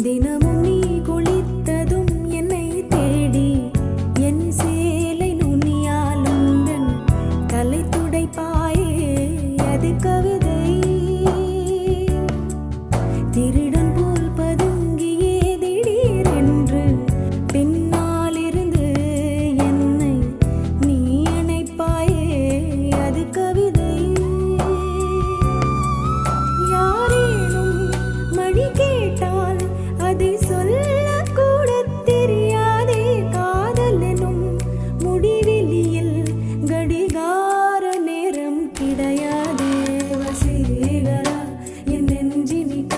தினமும் நீ குளித்ததும் என்னை தேடி என் சேலை நுனியால் உந்தன் தலை துடைப்பாயே அது கவிதை திருடன்